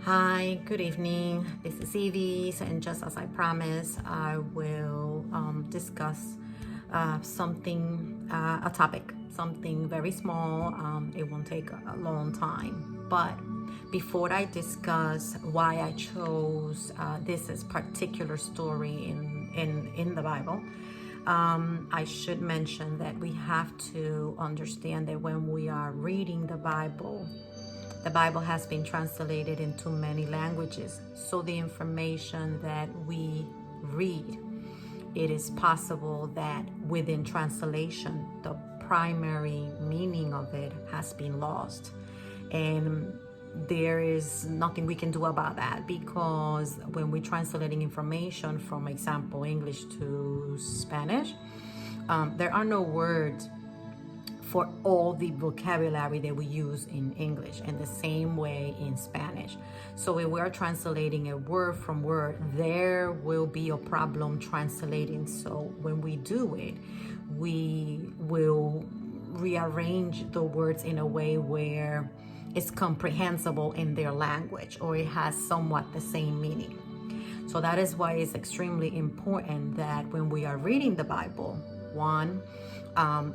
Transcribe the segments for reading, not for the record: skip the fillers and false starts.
Hi, good evening. This is Evie, and just as I promised, I will discuss a topic, something very small. It won't take a long time. But before I discuss why I chose this particular story in the Bible, I should mention that we have to understand that when we are reading the Bible has been translated into many languages. So the information that we read, it is possible that within translation, the primary meaning of it has been lost. And there is nothing we can do about that, because when we're translating information from, example, English to Spanish, there are no words for all the vocabulary that we use in English, and the same way in Spanish. So if we're translating a word from word, there will be a problem translating. So when we do it, we will rearrange the words in a way where it's comprehensible in their language, or it has somewhat the same meaning. So that is why it's extremely important that when we are reading the Bible,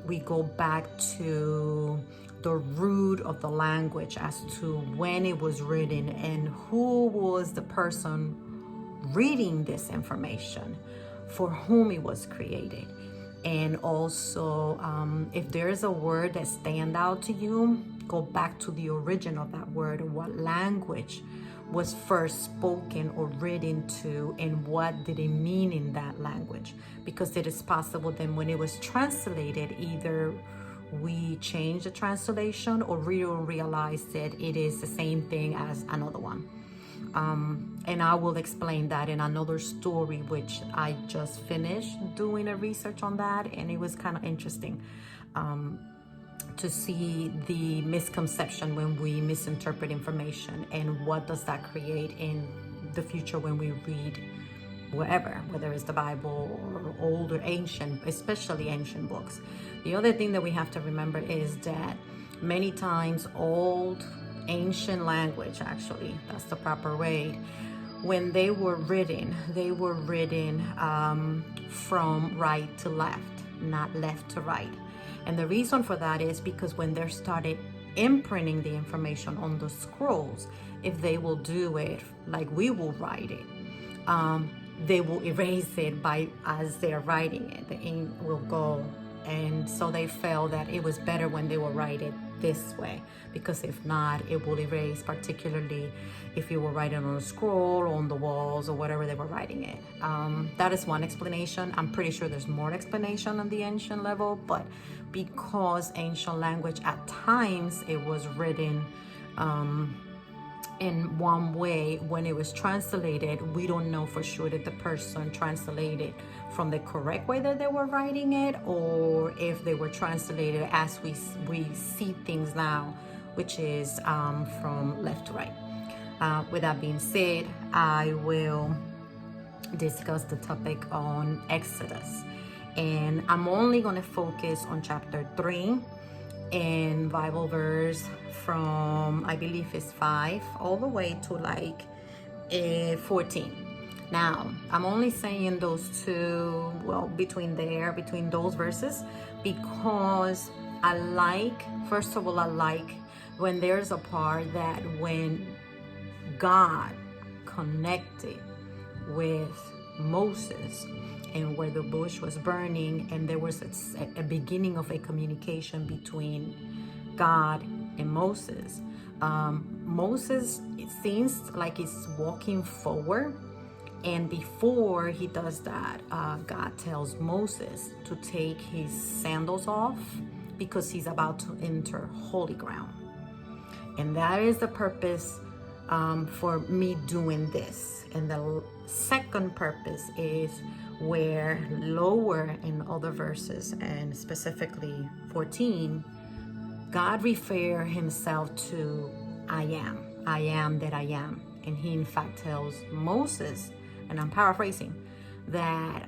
we go back to the root of the language as to when it was written and who was the person reading this information, for whom it was created. And also, if there is a word that stands out to you, go back to the origin of that word, what language was first spoken or written to, and what did it mean in that language. Because it is possible that when it was translated, either we changed the translation or we realized that it is the same thing as another one. And I will explain that in another story, which I just finished doing a research on that, and it was kind of interesting to see the misconception when we misinterpret information, and what does that create in the future when we read wherever, whether it's the Bible or old or ancient, especially ancient books. The other thing that we have to remember is that many times old, ancient language, actually, that's the proper way, when they were written from right to left, not left to right. And the reason for that is because when they started imprinting the information on the scrolls, if they will do it like we will write it, they will erase it as they're writing it. The ink will go. And so they felt that it was better when they will write it this way, because if not, it will erase, particularly if you were writing on a scroll or on the walls or whatever they were writing it. That is one explanation. I'm pretty sure there's more explanation on the ancient level, but because ancient language at times it was written in one way, when it was translated, we don't know for sure that the person translated from the correct way that they were writing it, or if they were translated as we see things now, which is from left to right. With that being said, I will discuss the topic on Exodus, and I'm only going to focus on chapter 3 and Bible verse from, I believe it's 5 all the way to 14. Now, I'm only saying those two, between those verses, because first of all, I like when there's a part that when God connected with Moses, and where the bush was burning, and there was a beginning of a communication between God and Moses. Moses, it seems like he's walking forward, and before he does that, God tells Moses to take his sandals off, because he's about to enter holy ground. And that is the purpose for me doing this. And the second purpose is where lower in other verses, and specifically 14, God refer himself to I am that I am. And he in fact tells Moses, and I'm paraphrasing, that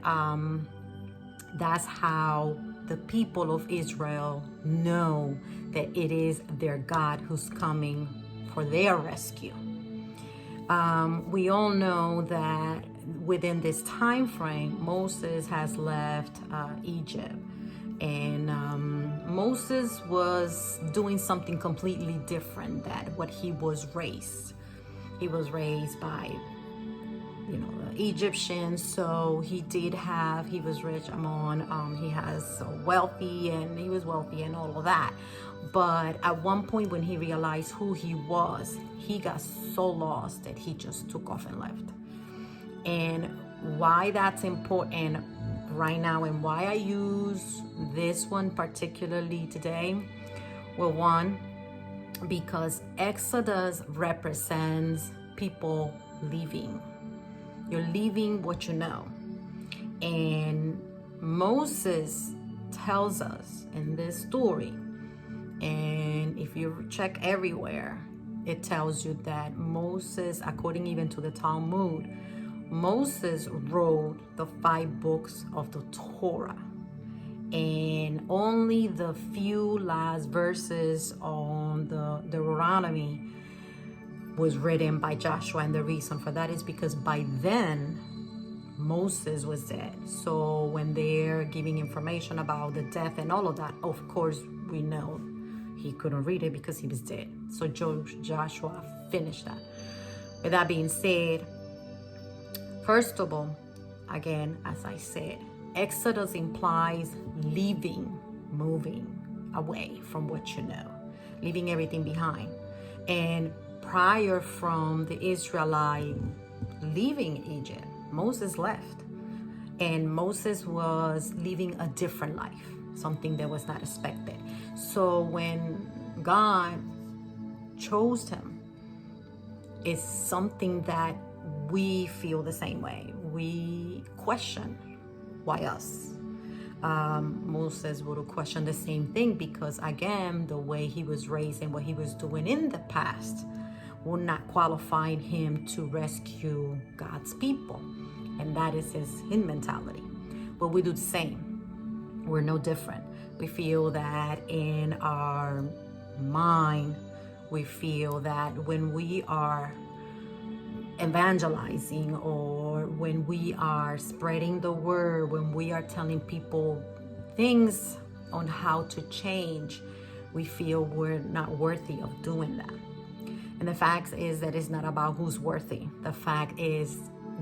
that's how the people of Israel know that it is their God who's coming for their rescue. We all know that within this time frame, Moses has left Egypt, and Moses was doing something completely different than what he was raised. He was raised by, the Egyptians, so he was rich among, he was wealthy and all of that. But at one point when he realized who he was, he got so lost that he just took off and left. And why that's important right now and why I use this one particularly today, well, one, because Exodus represents people leaving. You're leaving what you know. And Moses tells us in this story, and if you check everywhere, it tells you that Moses, according even to the Talmud, Moses wrote the 5 books of the Torah. And only the few last verses on the Deuteronomy was written by Joshua, and the reason for that is because by then Moses was dead. So when they're giving information about the death and all of that, of course we know he couldn't read it because he was dead. So Joshua finished that. With that being said, first of all, again, as I said, Exodus implies leaving, moving away from what you know, leaving everything behind. And prior from the Israelite leaving Egypt, Moses left. And Moses was living a different life, something that was not expected. So when God chose him, it's something that we feel the same way. We question, why us? Moses would question the same thing because, again, the way he was raised and what he was doing in the past would not qualify him to rescue God's people. And that is his mentality. But we do the same. We're no different. We feel that in our mind, we feel that when we are evangelizing or when we are spreading the word, when we are telling people things on how to change, we feel we're not worthy of doing that. And the fact is that it's not about who's worthy. The fact is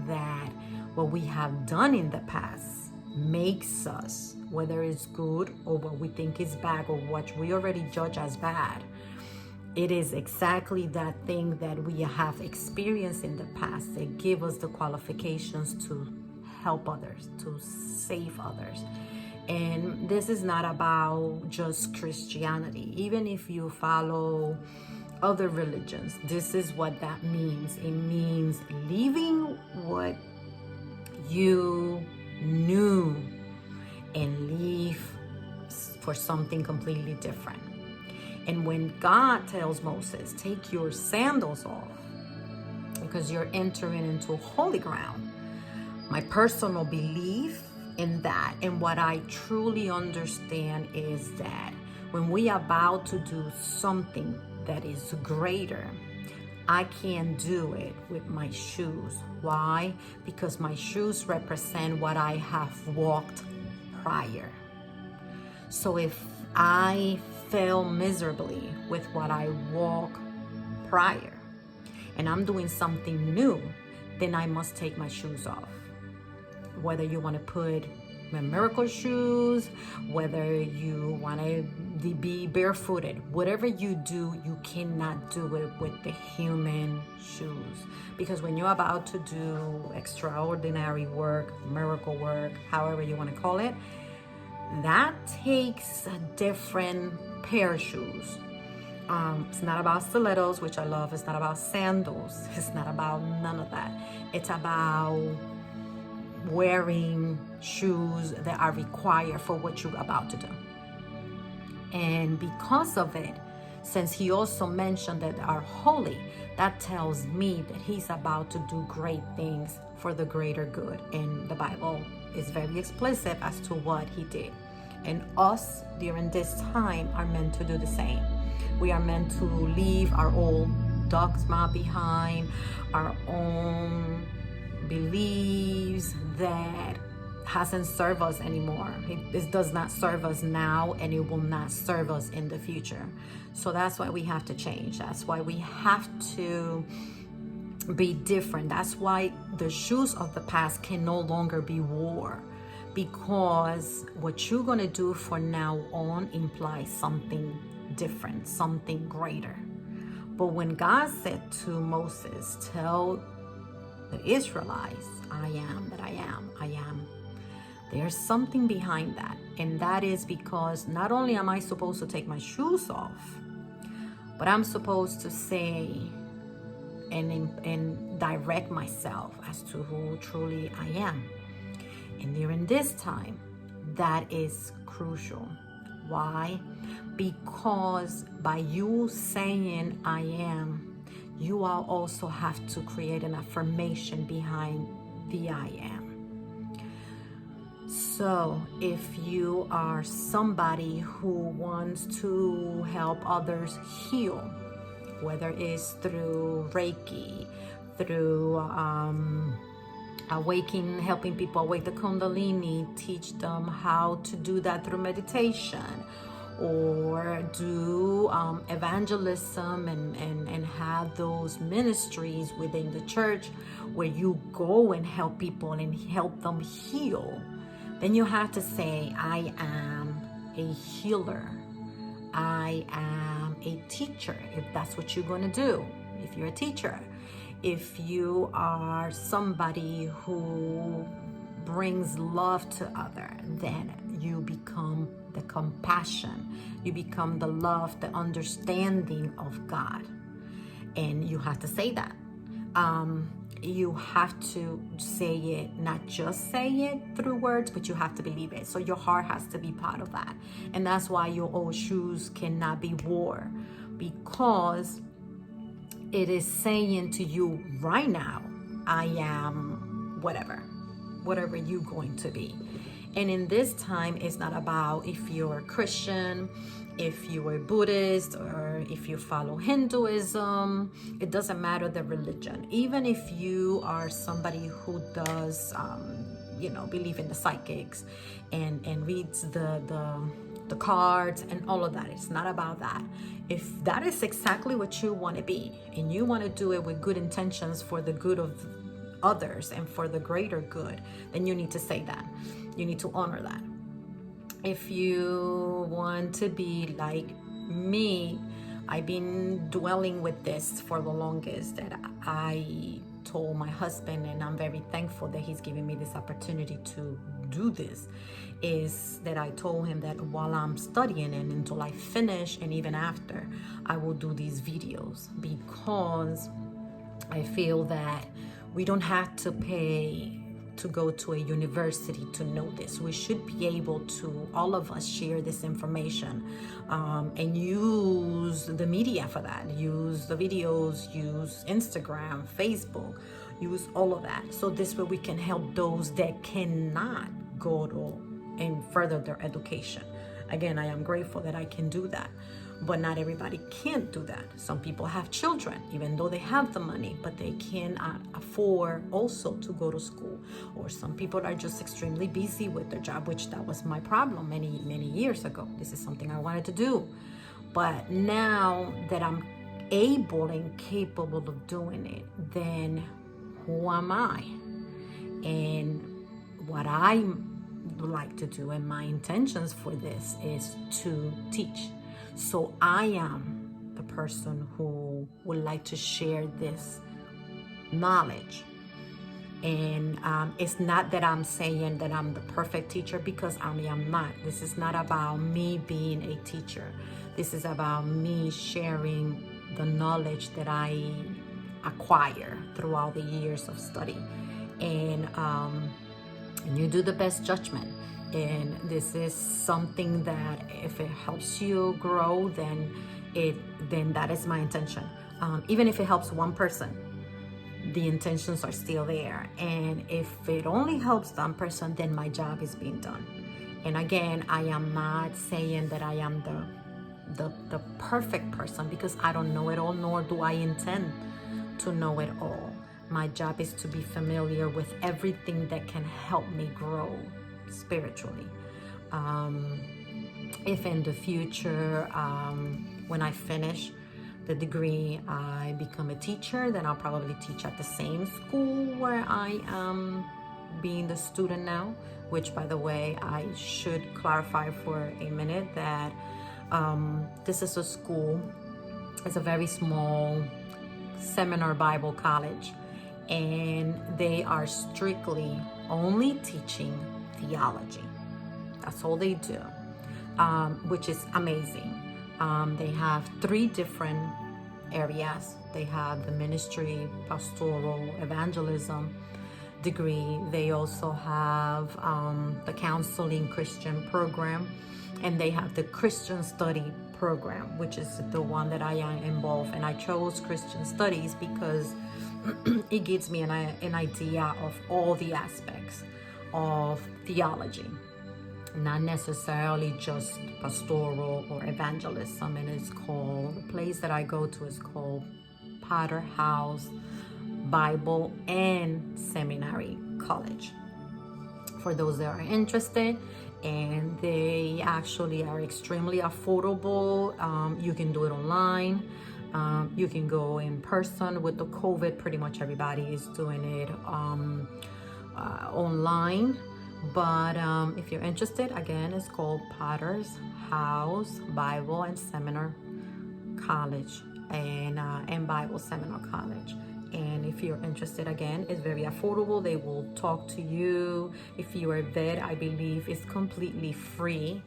that what we have done in the past makes us, whether it's good or what we think is bad or what we already judge as bad, it is exactly that thing that we have experienced in the past that give us the qualifications to help others, to save others. And this is not about just Christianity. Even if you follow other religions, this is what that means. It means leaving what you knew and leave for something completely different. And when God tells Moses, take your sandals off because you're entering into holy ground, my personal belief in that and what I truly understand is that when we are about to do something that is greater, I can't do it with my shoes. Why? Because my shoes represent what I have walked prior. So if I fail miserably with what I walk prior and I'm doing something new, then I must take my shoes off. Whether you want to put miracle shoes, whether you want to be barefooted, whatever you do, you cannot do it with the human shoes. Because when you're about to do extraordinary work, miracle work, however you want to call it, that takes a different pair of shoes. It's not about stilettos, which I love. It's not about sandals. It's not about none of that. It's about wearing shoes that are required for what you're about to do. And because of it, since he also mentioned that they are holy, that tells me that he's about to do great things for the greater good. And the Bible is very explicit as to what he did. And us during this time are meant to do the same. We are meant to leave our old dogma behind, our own beliefs that hasn't served us anymore. It does not serve us now, and it will not serve us in the future. So that's why we have to change. That's why we have to be different. That's why the shoes of the past can no longer be worn, because what you're going to do from now on implies something different, something greater. But when God said to Moses, tell the Israelites, I am that I am, I am, there's something behind that. And that is because not only am I supposed to take my shoes off, but I'm supposed to say and direct myself as to who truly I am. And during this time, that is crucial. Why? Because by you saying I am, you all also have to create an affirmation behind the I am. So if you are somebody who wants to help others heal, whether it's through Reiki, through helping people awake the Kundalini, teach them how to do that through meditation, or do evangelism and have those ministries within the church where you go and help people and help them heal, then you have to say, I am a healer. I am a teacher, if that's what you're going to do, if you're a teacher. If you are somebody who brings love to others, then you become the compassion. You become the love, the understanding of God. And you have to say that. You have to say it, not just say it through words, but you have to believe it. So your heart has to be part of that. And that's why your old shoes cannot be worn, because it is saying to you right now, I am whatever you're going to be. And in this time, it's not about if you're a Christian, if you are Buddhist, or if you follow Hinduism. It doesn't matter the religion. Even if you are somebody who does, believe in the psychics and reads the cards and all of that. It's not about that. If that is exactly what you want to be, and you want to do it with good intentions for the good of others and for the greater good, then you need to say that. You need to honor that. If you want to be like me, I've been dwelling with this for the longest, that I told my husband, and I'm very thankful that he's giving me this opportunity to do this, is that I told him that while I'm studying and until I finish, and even after, I will do these videos, because I feel that we don't have to pay to go to a university to know this. We should be able to, all of us, share this information and use the media for that. Use the videos, use Instagram, Facebook, use all of that. So this way we can help those that cannot go to and further their education. Again, I am grateful that I can do that. But not everybody can't do that. Some people have children, even though they have the money, but they cannot afford also to go to school. Or some people are just extremely busy with their job, which that was my problem many, many years ago. This is something I wanted to do. But now that I'm able and capable of doing it, then who am I? And what I like to do, and my intentions for this, is to teach. So I am the person who would like to share this knowledge. And it's not that I'm saying that I'm the perfect teacher, because I am not. This is not about me being a teacher. This is about me sharing the knowledge that I acquire throughout the years of study. And you do the best judgment. And this is something that if it helps you grow, then that is my intention. Even if it helps one person, the intentions are still there. And if it only helps one person, then my job is being done. And again, I am not saying that I am the the perfect person, because I don't know it all, nor do I intend to know it all. My job is to be familiar with everything that can help me grow spiritually. If in the future, when I finish the degree, I become a teacher, then I'll probably teach at the same school where I am being the student now, which, by the way, I should clarify for a minute that this is a school. It's a very small seminar Bible college, and they are strictly only teaching theology. That's all they do, which is amazing. They have 3 different areas. They have the ministry, pastoral, evangelism degree. They also have the counseling Christian program, and they have the Christian study program, which is the one that I am involved. And I chose Christian studies because it gives me an idea of all the aspects of theology, not necessarily just pastoral or evangelism. And it's called, the place that I go to is called Potter House Bible and Seminary College. For those that are interested, and they actually are extremely affordable. You can do it online. You can go in person. With the COVID, pretty much everybody is doing it online. But if you're interested, again, it's called Potter's House Bible and Seminar College and Bible Seminar College. And if you're interested, again, it's very affordable. They will talk to you. If you are there, I believe it's completely free.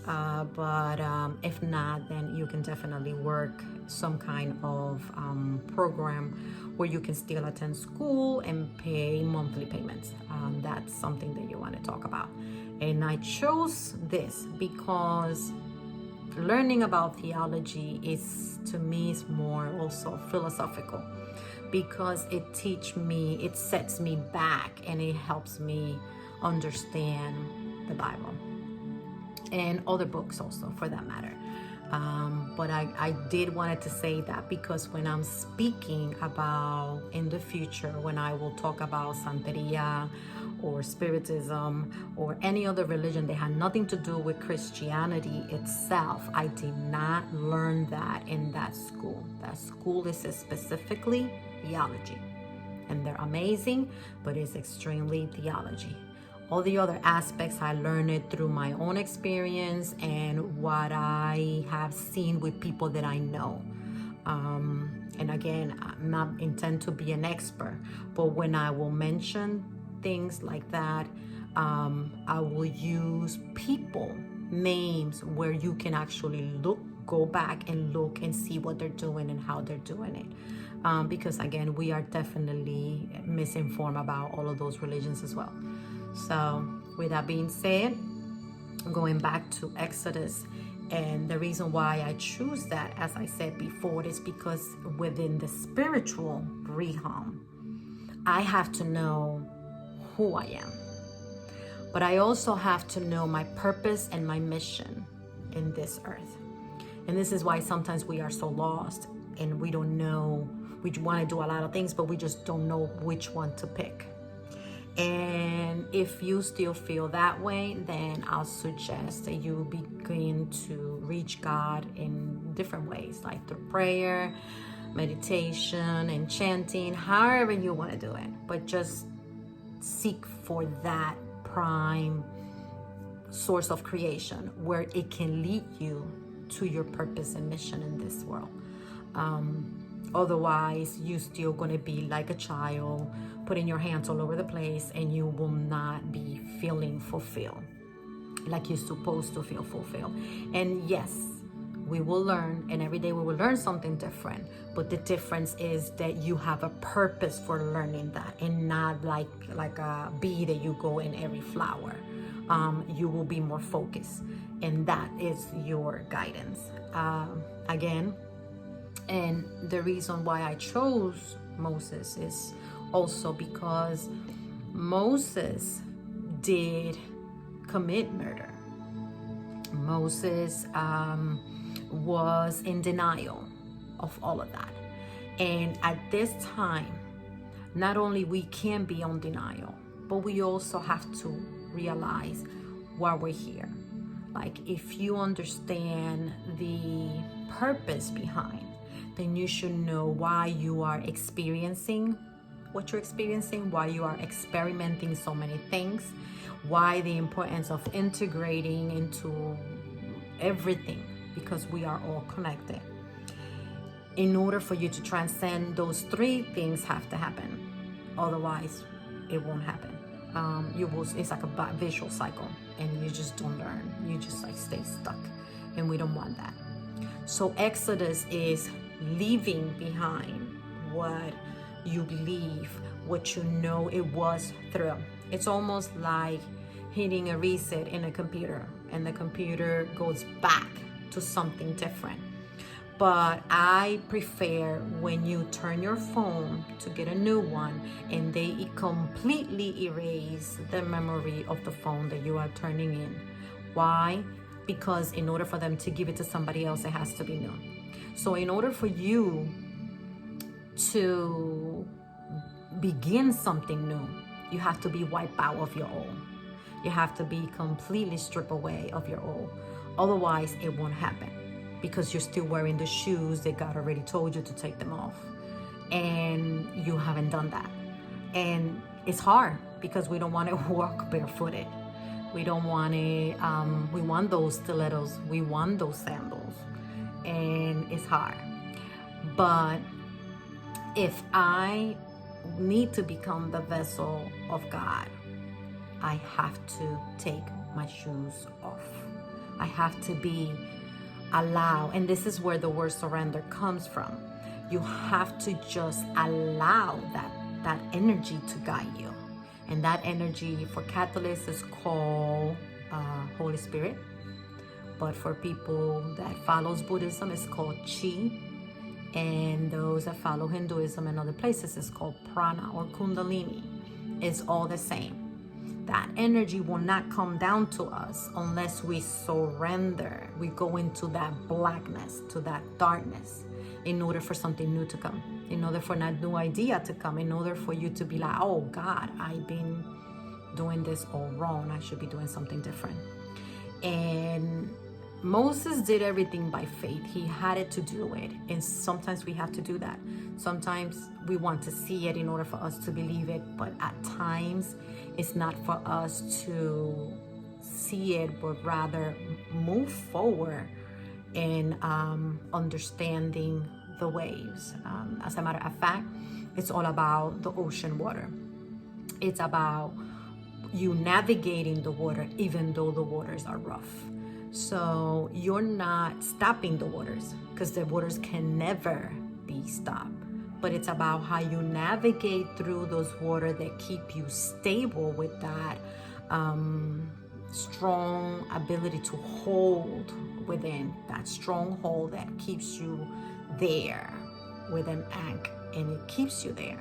But if not, then you can definitely work some kind of program where you can still attend school and pay monthly payments. That's something that you want to talk about. And I chose this because learning about theology is, to me, is more also philosophical, because it sets me back, and it helps me understand the Bible and other books also, for that matter. But I did wanted to say that, because when I'm speaking about in the future, when I will talk about Santeria or Spiritism or any other religion that had nothing to do with Christianity itself, I did not learn that in that school. That school is specifically theology, and they're amazing, but it's extremely theology. All the other aspects, I learned it through my own experience and what I have seen with people that I know. And again, I'm not intend to be an expert, but when I will mention things like that, I will use people, names, where you can actually go back and look and see what they're doing and how they're doing it. Because again, we are definitely misinformed about all of those religions as well. So with that being said, going back to Exodus, and the reason why I choose that, as I said before, is because within the spiritual realm, I have to know who I am, but I also have to know my purpose and my mission in this earth. And this is why sometimes we are so lost, and we don't know. We want to do a lot of things, but we just don't know which one to pick. And if you still feel that way, then I'll suggest that you begin to reach God in different ways, like through prayer, meditation, and chanting, however you want to do it. But just seek for that prime source of creation where it can lead you to your purpose and mission in this world. Otherwise, you're still going to be like a child, putting your hands all over the place, and you will not be feeling fulfilled like you're supposed to feel fulfilled. And yes, we will learn, and every day we will learn something different, but the difference is that you have a purpose for learning that, and not like a bee that you go in every flower. You will be more focused, and that is your guidance. Again, and the reason why I chose Moses is also because Moses did commit murder. Moses was in denial of all of that. And at this time, not only we can be on denial, but we also have to realize why we're here. Like, if you understand the purpose behind, then you should know why you are experiencing what you're experiencing, why you are experimenting so many things, why the importance of integrating into everything, because we are all connected. In order for you to transcend, those three things have to happen. Otherwise, it won't happen. It's like a visual cycle, and you just don't learn. You just like stay stuck, and we don't want that. So Exodus is leaving behind what you believe, what you know it was through. It's almost like hitting a reset in a computer, and the computer goes back to something different. But I prefer when you turn your phone to get a new one and they completely erase the memory of the phone that you are turning in. Why? Because in order for them to give it to somebody else, it has to be new. So in order for you to begin something new, you have to be wiped out of your old. You have to be completely stripped away of your old. Otherwise, it won't happen, because you're still wearing the shoes that God already told you to take them off, and you haven't done that. And it's hard because we don't want to walk barefooted. We don't want to, we want those stilettos, we want those sandals, and it's hard. But if I need to become the vessel of God, I have to take my shoes off. I have to be allow, and this is where the word surrender comes from. You have to just allow that energy to guide you. And that energy for Catholics is called Holy Spirit. But for people that follows Buddhism, it's called Chi. And those that follow Hinduism and other places, it's called Prana or Kundalini. It's all the same. That energy will not come down to us unless we surrender. We go into that blackness, to that darkness, in order for something new to come, in order for that new idea to come, in order for you to be like, oh God, I've been doing this all wrong. I should be doing something different. And Moses did everything by faith. He had it to do it. And sometimes we have to do that. Sometimes we want to see it in order for us to believe it. But at times, it's not for us to see it, but rather move forward in understanding the waves. As a matter of fact, it's all about the ocean water. It's about you navigating the water, even though the waters are rough. So you're not stopping the waters, because the waters can never be stopped. But it's about how you navigate through those waters that keep you stable with that strong ability to hold within, that stronghold that keeps you there with an anchor, and it keeps you there.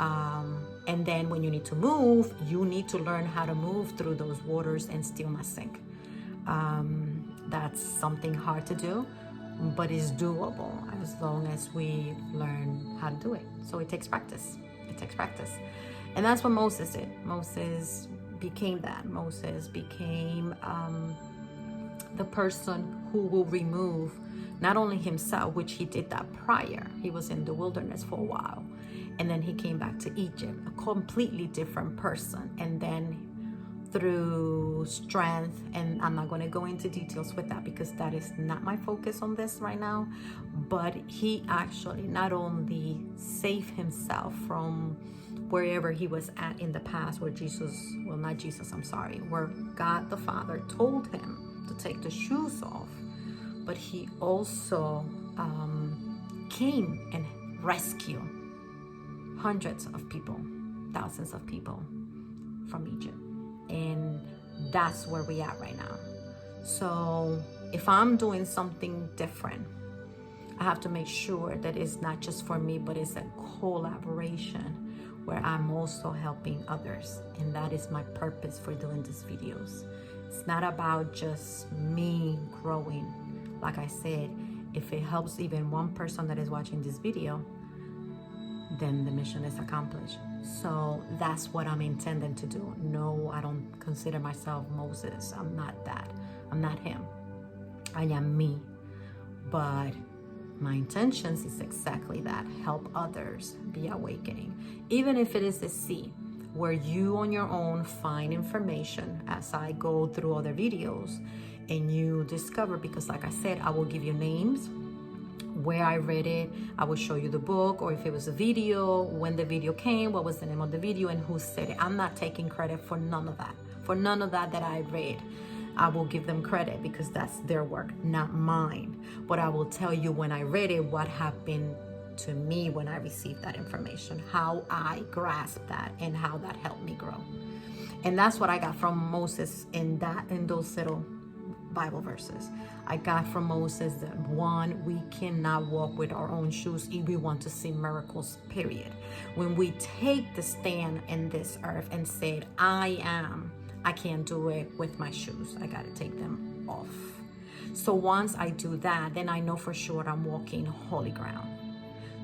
And then when you need to move, you need to learn how to move through those waters and still not sink. That's something hard to do, but it's doable as long as we learn how to do it. So it takes practice. It takes practice. And that's what Moses did. Moses became that. Moses became the person who will remove not only himself, which he did that prior. He was in the wilderness for a while. And then he came back to Egypt, a completely different person. And then through strength, and I'm not going to go into details with that because that is not my focus on this right now, but he actually not only saved himself from wherever he was at in the past, where where God the Father told him to take the shoes off, but he also came and rescued hundreds of people, thousands of people from Egypt. And that's where we are right now. So if I'm doing something different, I have to make sure that it's not just for me, but it's a collaboration where I'm also helping others. And that is my purpose for doing these videos. It's not about just me growing, like I said, if it helps even one person that is watching this video, then the mission is accomplished. So that's what I'm intending to do. No, I don't consider myself Moses. I'm not that. I'm not him. I am me. But my intentions is exactly that. Help others be awakening. Even if it is a seed where you on your own find information as I go through other videos and you discover, because like I said, I will give you names, where I read it, I will show you the book, or if it was a video, when the video came, what was the name of the video, and who said it. I'm not taking credit for none of that. For none of that I read. I will give them credit because that's their work, not mine. But I will tell you when I read it, what happened to me when I received that information, how I grasped that, and how that helped me grow. And that's what I got from Moses in those little Bible verses. I got from Moses that, one, we cannot walk with our own shoes if we want to see miracles, period. When we take the stand in this earth and said, I am, I can't do it with my shoes. I got to take them off. So once I do that, then I know for sure I'm walking holy ground.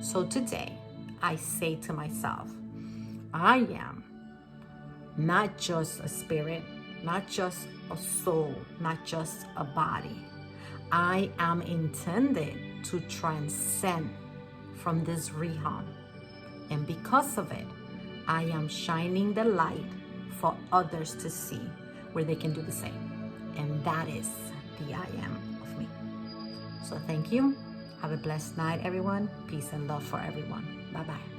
So today, I say to myself, I am not just a spirit, not just a soul, not just a body. I am intended to transcend from this realm. And because of it, I am shining the light for others to see where they can do the same. And that is the I am of me. So thank you. Have a blessed night, everyone. Peace and love for everyone. Bye-bye.